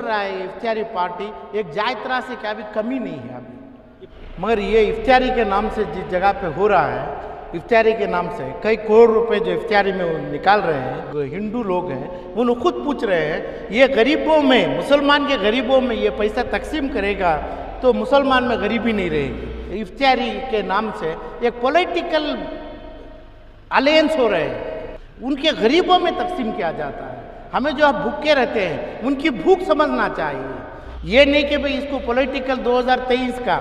रहा है ये इफ्तियारी पार्टी, एक जायतरा से क्या भी कमी नहीं है अभी। मगर ये इफ्तियारी के नाम से जिस जगह पे हो रहा है, इफ्तियारी के नाम से कई करोड़ रुपए जो इफ्तियारी में वो निकाल रहे हैं, जो हिंदू लोग हैं वो लोग खुद पूछ रहे हैं ये गरीबों में, मुसलमान के गरीबों में ये पैसा तकसीम करेगा तो मुसलमान में गरीबी नहीं रहेगी। इफ्तियारी के नाम से एक पॉलिटिकल अलायंस हो रहे हैं, उनके गरीबों में तकसीम किया जाता है। हमें जो भूखे रहते हैं उनकी भूख समझना चाहिए। ये नहीं कि भाई इसको पॉलिटिकल 2023 का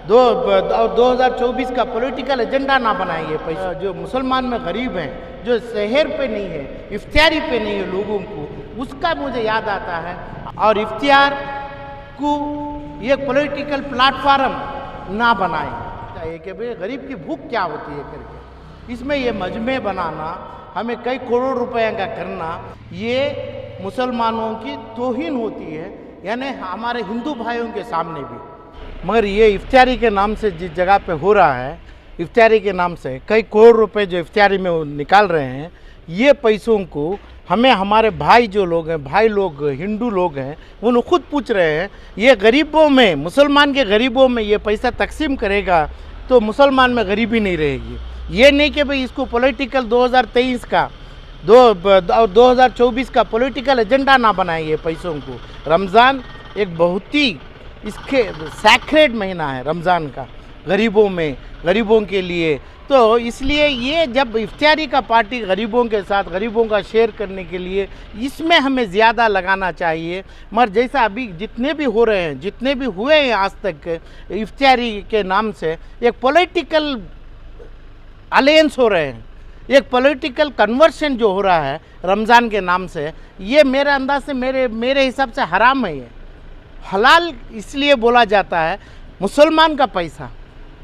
2024 का पॉलिटिकल एजेंडा ना बनाइए। पैसा जो मुसलमान में गरीब हैं, जो शहर पे नहीं है, इफ्तियारी पे नहीं है लोगों को, उसका मुझे याद आता है। और इफ्तियार को ये पॉलिटिकल प्लेटफार्म ना बनाए चाहिए कि भाई गरीब की भूख क्या होती है करके। इसमें ये मजमे बनाना, हमें कई करोड़ रुपए का करना, ये मुसलमानों की तौहीन होती है, यानी हमारे हिंदू भाइयों के सामने भी। मगर ये इफ्तियारी के नाम से जिस जगह पे हो रहा है, इफ्तियारी के नाम से कई करोड़ रुपए जो इफ्तियारी में वो निकाल रहे हैं, ये पैसों को हमें हमारे भाई जो लोग हैं, भाई लोग हिंदू लोग हैं, वो लोग खुद पूछ रहे हैं ये गरीबों में, मुसलमान के गरीबों में ये पैसा तकसीम करेगा तो मुसलमान में गरीबी नहीं रहेगी। ये नहीं कि भाई इसको पॉलिटिकल 2023 का 2024 का पॉलिटिकल एजेंडा ना बनाइए पैसों को। रमज़ान एक बहुत ही इसके सैक्रेड महीना है रमज़ान का, गरीबों में, गरीबों के लिए। तो इसलिए ये जब इफ्तियारी का पार्टी गरीबों के साथ, गरीबों का शेयर करने के लिए, इसमें हमें ज़्यादा लगाना चाहिए। मगर जैसा अभी जितने भी हो रहे हैं, जितने भी हुए हैं आज तक इफ्तियारी के नाम से, एक पॉलिटिकल अलायंस हो रहे हैं, एक पॉलिटिकल कन्वर्शन जो हो रहा है रमज़ान के नाम से, ये मेरे अंदाज से, मेरे हिसाब से हराम है। ये हलाल इसलिए बोला जाता है, मुसलमान का पैसा,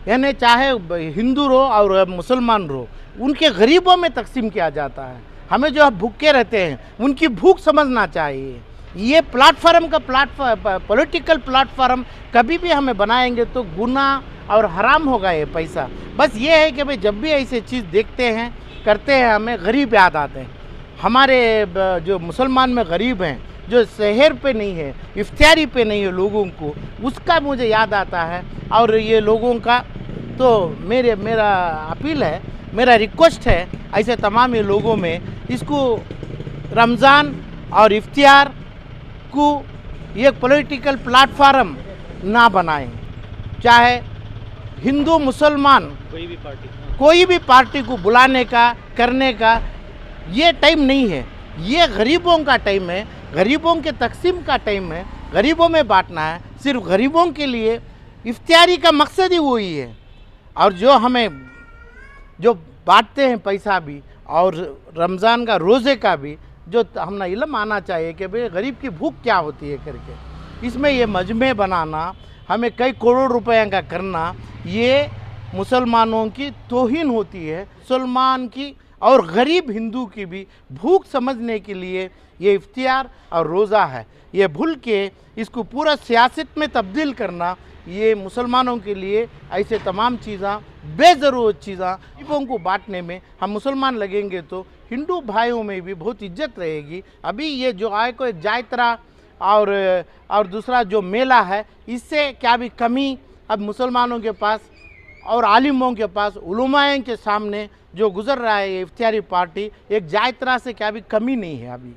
यानी चाहे हिंदू रहो और मुसलमान रहो, उनके गरीबों में तकसीम किया जाता है। हमें जो भूखे रहते हैं उनकी भूख समझना चाहिए। ये प्लेटफार्म का पॉलिटिकल प्लेटफार्म कभी भी हमें बनाएंगे तो गुनाह और हराम होगा ये पैसा। बस ये है कि भाई जब भी ऐसी चीज़ देखते हैं, करते हैं, हमें गरीब याद आते हैं। हमारे जो मुसलमान में गरीब हैं, जो शहर पे नहीं है, इफ्तियारी पे नहीं है लोगों को, उसका मुझे याद आता है। और ये लोगों का तो मेरा अपील है, मेरा रिक्वेस्ट है ऐसे तमाम ये लोगों में, इसको रमज़ान और इफ्तियार को ये पॉलिटिकल प्लेटफार्म ना बनाएं। चाहे हिंदू मुसलमान कोई भी पार्टी को बुलाने का, करने का ये टाइम नहीं है। ये गरीबों का टाइम है, गरीबों के तकसीम का टाइम है, गरीबों में बांटना है। सिर्फ गरीबों के लिए इफ्तियारी का मकसद ही वही है। और जो हमें जो बांटते हैं पैसा भी, और रमज़ान का रोज़े का भी, जो हमने इल्म आना चाहिए कि भाई गरीब की भूख क्या होती है करके। इसमें ये मजमे बनाना, हमें कई करोड़ रुपए का करना, ये मुसलमानों की तौहीन होती है। मुसलमान की और गरीब हिंदू की भी भूख समझने के लिए ये इफ्तियार और रोज़ा है। ये भूल के इसको पूरा सियासत में तब्दील करना, ये मुसलमानों के लिए ऐसे तमाम चीज़ें, बेज़रूरत चीज़ें गरीबों को बांटने में हम मुसलमान लगेंगे तो हिंदू भाइयों में भी बहुत इज्जत रहेगी। अभी ये जो आय को एक जायतरा और दूसरा जो मेला है, इससे क्या भी कमी अब मुसलमानों के पास और आलिमों के पास, उलमाए के सामने जो गुजर रहा है ये इफ्तियारी पार्टी, एक जायतरा से क्या भी कमी नहीं है अभी।